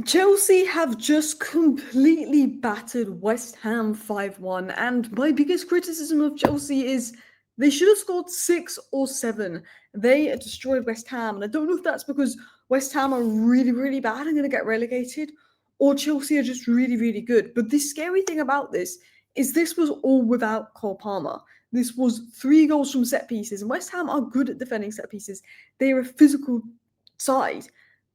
Chelsea have just completely battered West Ham 5-1, and my biggest criticism of Chelsea is they should have scored 6 or 7. They destroyed West Ham, and I don't know if that's because West Ham are really, really bad and going to get relegated, or Chelsea are just really, really good. But the scary thing about this is this was all without Cole Palmer. This was 3 goals from set pieces, and West Ham are good at defending set pieces. They are a physical side,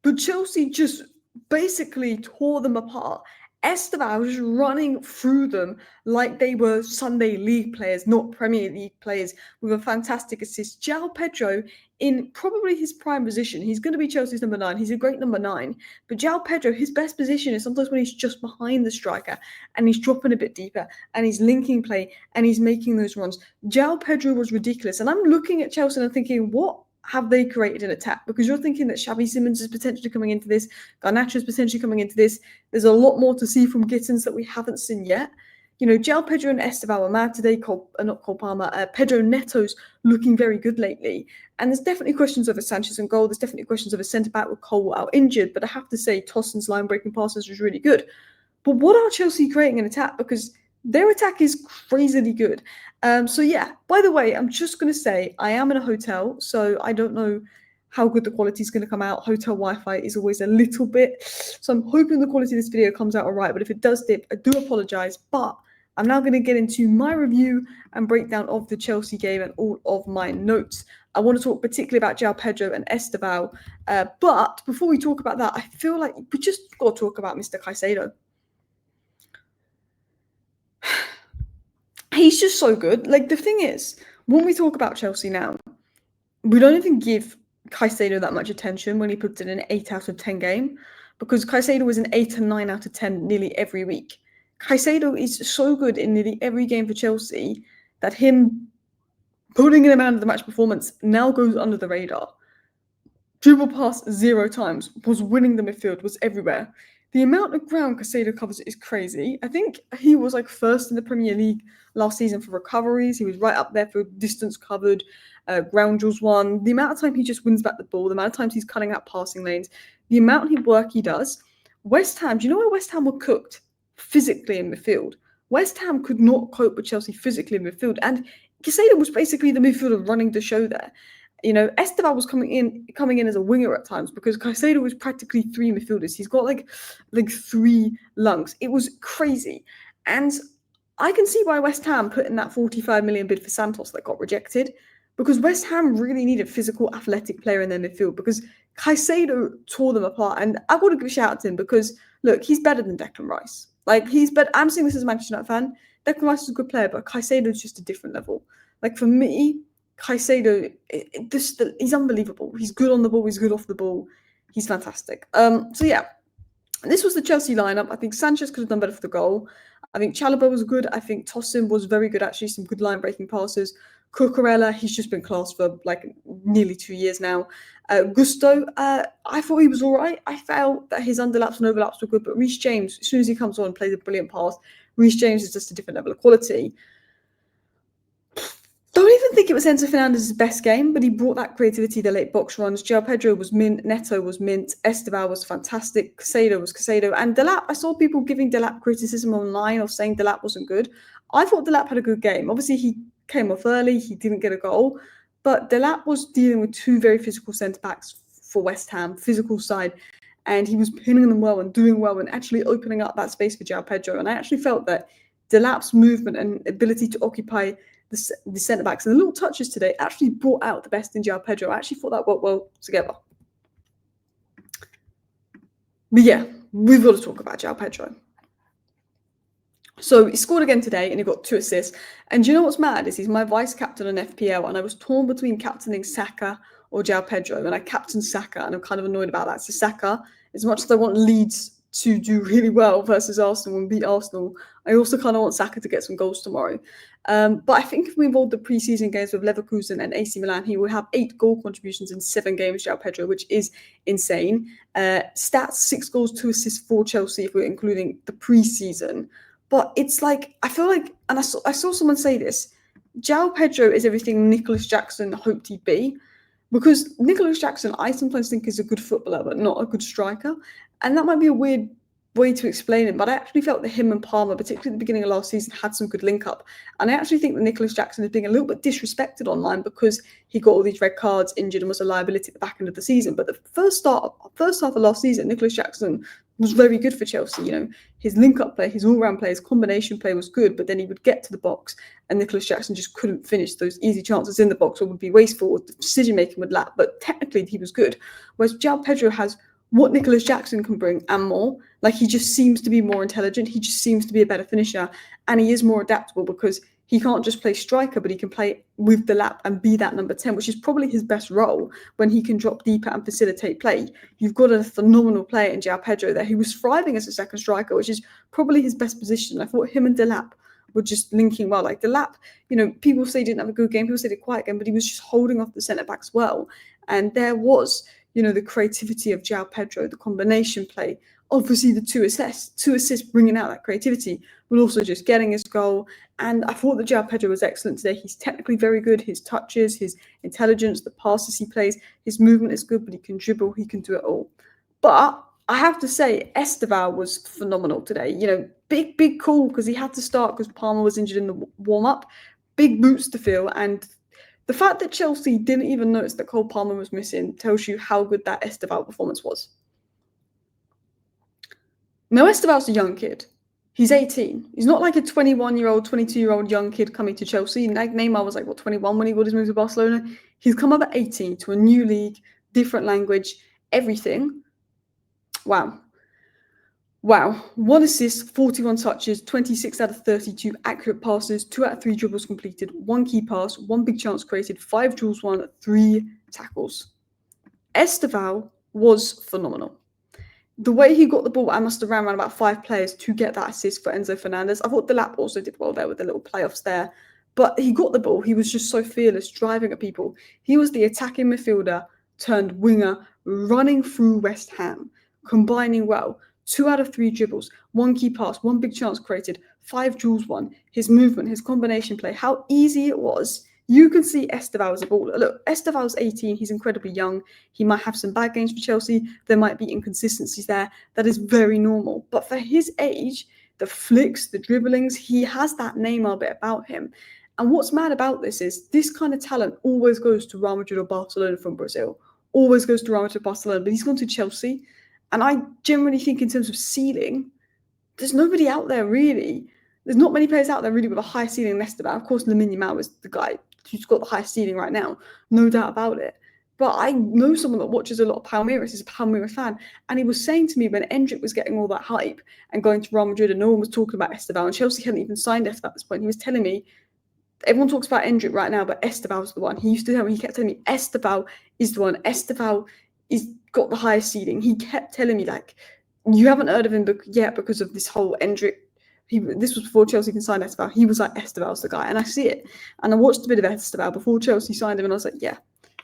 but Chelsea just basically tore them apart. Estevao was just running through them like they were Sunday League players, not Premier League players, with a fantastic assist. Joao Pedro, in probably his prime position, he's going to be Chelsea's number 9. He's a great number 9. But Joao Pedro, his best position is sometimes when he's just behind the striker and he's dropping a bit deeper and he's linking play and he's making those runs. Joao Pedro was ridiculous. And I'm looking at Chelsea and I'm thinking, what have they created an attack? Because you're thinking that Xavi Simons is potentially coming into this, Garnacho is potentially coming into this. There's a lot more to see from Gittins that we haven't seen yet. You know, Joao Pedro and Esteva were mad today. Not Cole Palmer. Pedro Neto's looking very good lately. And there's definitely questions over Sanchez and goal. There's definitely questions over centre-back with Cole out injured. But I have to say, Tossen's line-breaking passes was really good. But what are Chelsea creating an attack? Because their attack is crazily good. So yeah, by the way, I'm just going to say I am in a hotel, so I don't know how good the quality is going to come out. Hotel Wi-Fi is always a little bit, so I'm hoping the quality of this video comes out all right, but if it does dip, I do apologize. But I'm now going to get into my review and breakdown of the Chelsea game and all of my notes. I want to talk particularly about Joao Pedro and Estevao, but before we talk about that, I feel like we just got to talk about Mr. Caicedo. He's just so good. Like, the thing is, when we talk about Chelsea now, we don't even give Caicedo that much attention when he puts in an 8 out of 10 game, because Caicedo was an 8 and 9 out of 10 nearly every week. Caicedo is so good in nearly every game for Chelsea that him putting in a man of the match performance now goes under the radar. Dribble pass 0 times, was winning the midfield, was everywhere. The amount of ground Caicedo covers is crazy. I think he was like first in the Premier League last season for recoveries. He was right up there for distance covered, ground duels won. The amount of time he just wins back the ball, the amount of times he's cutting out passing lanes, the amount of work he does. West Ham, do you know where West Ham were cooked physically in midfield? West Ham could not cope with Chelsea physically in midfield, and Caicedo was basically the midfielder running the show there. You know, Esteva was coming in as a winger at times because Caicedo was practically 3 midfielders. He's got like 3 lungs. It was crazy. And I can see why West Ham put in that 45 million bid for Santos that got rejected, because West Ham really needed a physical, athletic player in their midfield, because Caicedo tore them apart. And I've got to give a shout out to him because, look, he's better than Declan Rice. Like, he's better. I'm saying this as a Manchester United fan. Declan Rice is a good player, but Caicedo is just a different level. Like, for me, Caicedo, he's unbelievable. He's good on the ball. He's good off the ball. He's fantastic. So yeah, this was the Chelsea lineup. I think Sanchez could have done better for the goal. I think Chalobah was good. I think Tosin was very good, actually. Some good line-breaking passes. Cucurella, he's just been class for like nearly 2 years now. Gusto, I thought he was all right. I felt that his underlaps and overlaps were good, but Reece James, as soon as he comes on and plays a brilliant pass, Reece James is just a different level of quality. Don't even think it was Enzo Fernandez's best game, but he brought that creativity, the late box runs. Joao Pedro was mint, Neto was mint, Estevao was fantastic, Caicedo was Caicedo, and Delap, I saw people giving Delap criticism online or saying Delap wasn't good. I thought Delap had a good game. Obviously, he came off early, he didn't get a goal, but Delap was dealing with 2 very physical centre-backs for West Ham, physical side, and he was pinning them well and doing well and actually opening up that space for Joao Pedro. And I actually felt that Delap's movement and ability to occupy the centre-backs and the little touches today actually brought out the best in Joao Pedro. I actually thought that worked well together. But yeah, we've got to talk about Joao Pedro. So he scored again today and he got 2 assists. And do you know what's mad is he's my vice-captain on FPL, and I was torn between captaining Saka or Joao Pedro, and I captained Saka, and I'm kind of annoyed about that. So Saka, as much as I want Leeds to do really well versus Arsenal and beat Arsenal, I also kind of want Saka to get some goals tomorrow. But I think if we involve the preseason games with Leverkusen and AC Milan, he will have 8 goal contributions in 7 games, Joao Pedro, which is insane. Stats, 6 goals, 2 assists for Chelsea if we're including the preseason. But it's like, I feel like, and I saw someone say this, Joao Pedro is everything Nicholas Jackson hoped he'd be. Because Nicholas Jackson, I sometimes think is a good footballer, but not a good striker. And that might be a weird way to explain it, but I actually felt that him and Palmer, particularly at the beginning of last season, had some good link up. And I actually think that Nicholas Jackson is being a little bit disrespected online because he got all these red cards, injured, and was a liability at the back end of the season. But the first half of last season, Nicholas Jackson was very good for Chelsea. You know, his link up play, his all round play, his combination play was good, but then he would get to the box and Nicholas Jackson just couldn't finish those easy chances in the box, or would be wasteful, or the decision making would lack. But technically, he was good. Whereas Joao Pedro has what Nicholas Jackson can bring and more. Like, he just seems to be more intelligent. He just seems to be a better finisher, and he is more adaptable because he can't just play striker, but he can play with the lap and be that number 10, which is probably his best role when he can drop deeper and facilitate play. You've got a phenomenal player in Joao Pedro there. He was thriving as a second striker, which is probably his best position. I thought him and Delap were just linking well. Like, Delap, you know, people say he didn't have a good game, people say he did a quiet game, but he was just holding off the centre-backs well. And there was, you know, the creativity of Joao Pedro, the combination play, obviously the two assists bringing out that creativity, but also just getting his goal. And I thought that Joao Pedro was excellent today. He's technically very good. His touches, his intelligence, the passes he plays, his movement is good, but he can dribble, he can do it all. But I have to say, Estevao was phenomenal today. You know, big call because he had to start because Palmer was injured in the warm-up. Big boots to fill, and the fact that Chelsea didn't even notice that Cole Palmer was missing tells you how good that Estevao performance was. Now, Estevao's a young kid. He's 18. He's not like a 21-year-old, 22-year-old young kid coming to Chelsea. Like, Neymar was like, 21 when he got his move to Barcelona? He's come up at 18 to a new league, different language, everything. Wow. 1 assist, 41 touches, 26 out of 32 accurate passes, 2 out of 3 dribbles completed, 1 key pass, 1 big chance created, 5 duels won, 3 tackles. Estevao was phenomenal. The way he got the ball, I must have ran around about 5 players to get that assist for Enzo Fernandez. I thought Delap also did well there with the little playoffs there. But he got the ball. He was just so fearless, driving at people. He was the attacking midfielder turned winger, running through West Ham, combining well. 2 out of 3 dribbles, 1 key pass, 1 big chance created, 5 duels won. His movement, his combination play, how easy it was. You can see Estevao as a baller. Look, Estevao's 18. He's incredibly young. He might have some bad games for Chelsea. There might be inconsistencies there. That is very normal. But for his age, the flicks, the dribblings, he has that Neymar bit about him. And what's mad about this is this kind of talent always goes to Real Madrid or Barcelona from Brazil. Always goes to Real Madrid or Barcelona. But he's gone to Chelsea. And I generally think in terms of ceiling, there's nobody out there really. There's not many players out there really with a high ceiling than Esteva. Of course, Lamine Yamal is the guy who's got the highest ceiling right now, no doubt about it. But I know someone that watches a lot of Palmeiras, is a Palmeiras fan, and he was saying to me when Endrick was getting all that hype and going to Real Madrid and no one was talking about Estevao, and Chelsea hadn't even signed Estevao at this point, he was telling me, everyone talks about Endrick right now, but Estevao's the one. He used to tell me, he kept telling me, Estevao is the one. Estevao is got the highest ceiling. He kept telling me, like, you haven't heard of him yet because of this whole Endrick. This was before Chelsea can sign Estevao. He was like, Estevao's the guy. And I see it. And I watched a bit of Estevao before Chelsea signed him, and I was like, yeah.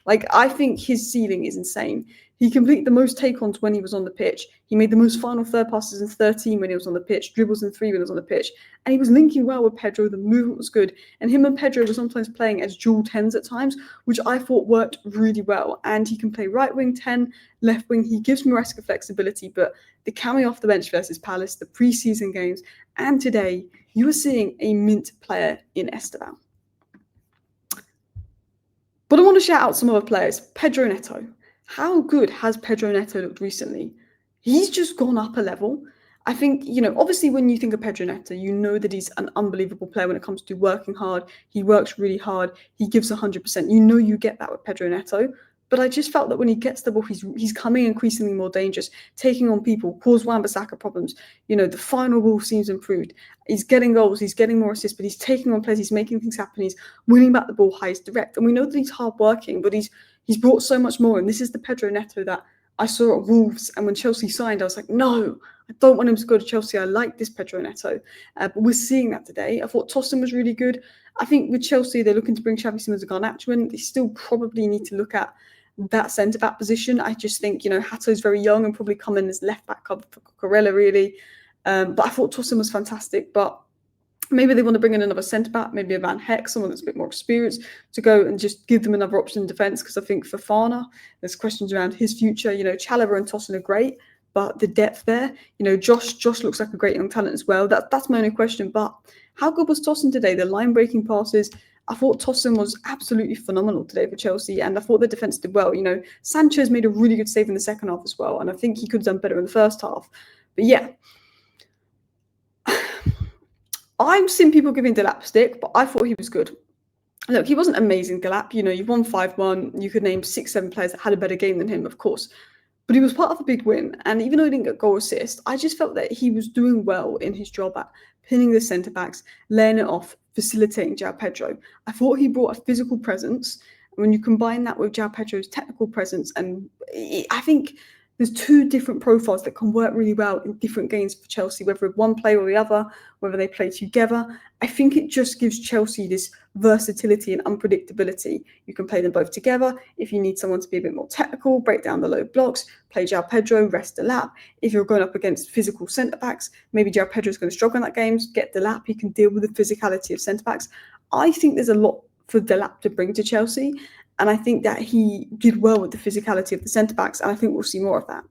Like, I think his ceiling is insane. He completed the most take-ons when he was on the pitch. He made the most final third passes in 13 when he was on the pitch, dribbles in 3 when he was on the pitch. And he was linking well with Pedro. The movement was good. And him and Pedro were sometimes playing as dual 10s at times, which I thought worked really well. And he can play right wing 10, left wing. He gives Maresca flexibility, but the coming off the bench versus Palace, the pre-season games, and today, you are seeing a mint player in Estevão. But I want to shout out some other players. Pedro Neto. How good has Pedro Neto looked recently? He's just gone up a level. I think, obviously when you think of Pedro Neto, you know that he's an unbelievable player when it comes to working hard. He works really hard. He gives 100%. You get that with Pedro Neto. But I just felt that when he gets the ball, he's coming increasingly more dangerous, taking on people, cause Wan-Bissaka problems. The final ball seems improved. He's getting goals, he's getting more assists, but he's taking on players, he's making things happen, he's winning back the ball high, he's direct. And we know that he's hard-working, but he's brought so much more. And this is the Pedro Neto that I saw at Wolves. And when Chelsea signed, I was like, no, I don't want him to go to Chelsea. I like this Pedro Neto. But we're seeing that today. I thought Tosin was really good. I think with Chelsea, they're looking to bring Xavi Simons and Garnacho in. They still probably need to look at that centre-back position. I just think, Hato's very young and probably come in as left-back cover for Cucurella, really. But I thought Tosin was fantastic. But maybe they want to bring in another centre-back, maybe a Van Heck, someone that's a bit more experienced, to go and just give them another option in defence. Because I think for Fofana, there's questions around his future. Chalobah and Tosin are great, but the depth there, Josh looks like a great young talent as well. That's my only question. But how good was Tosin today? The line-breaking passes. I thought Tosin was absolutely phenomenal today for Chelsea, and I thought the defence did well. Sanchez made a really good save in the second half as well, and I think he could have done better in the first half. But yeah, I've seen people giving Delap stick, but I thought he was good. Look, he wasn't amazing, Delap. You've won 5-1. You could name 6-7 players that had a better game than him, of course. But he was part of a big win. And even though he didn't get goal assist, I just felt that he was doing well in his job at pinning the centre-backs, laying it off, facilitating Joao Pedro. I thought he brought a physical presence. When you combine that with Joao Pedro's technical presence, and I think there's two different profiles that can work really well in different games for Chelsea, whether one play or the other, whether they play together. I think it just gives Chelsea this versatility and unpredictability. You can play them both together. If you need someone to be a bit more technical, break down the low blocks, play Joao Pedro, rest Delap. If you're going up against physical centre-backs, maybe Joao Pedro's going to struggle in that game, get Delap. He can deal with the physicality of centre-backs. I think there's a lot for Delap to bring to Chelsea. And I think that he did well with the physicality of the centre-backs, and I think we'll see more of that.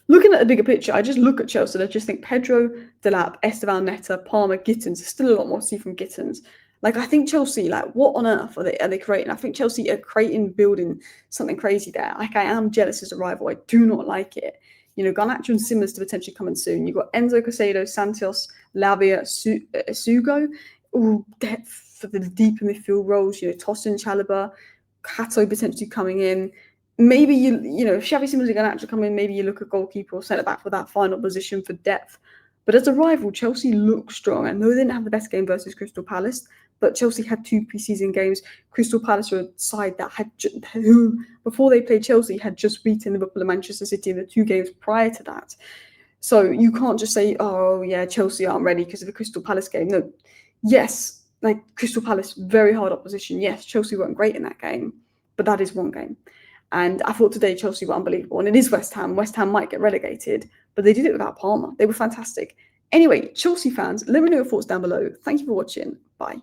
Looking at the bigger picture, I just look at Chelsea and I just think Pedro, Delap, Estevão, Neto, Palmer, Gittins. There's still a lot more to see from Gittins. I think Chelsea, what on earth are they creating? I think Chelsea are building something crazy there. I am jealous as a rival. I do not like it. Garnacho and Simmons to potentially come in soon. You've got Enzo, Caicedo, Santos, Lavia, Sugo. All depth for the deeper midfield roles, Tosin, Chalobah, Kato potentially coming in. Maybe if Xavi Simons are going to actually come in, maybe you look at goalkeeper or centre back for that final position for depth. But as a rival, Chelsea look strong. I know they didn't have the best game versus Crystal Palace, but Chelsea had 2 pre-season games. Crystal Palace were a side that who, before they played Chelsea, had just beaten Liverpool and Manchester City in the 2 games prior to that. So you can't just say, oh yeah, Chelsea aren't ready because of the Crystal Palace game. No, yes. Crystal Palace, very hard opposition. Yes, Chelsea weren't great in that game, but that is one game. And I thought today Chelsea were unbelievable. And it is West Ham. West Ham might get relegated, but they did it without Palmer. They were fantastic. Anyway, Chelsea fans, let me know your thoughts down below. Thank you for watching. Bye.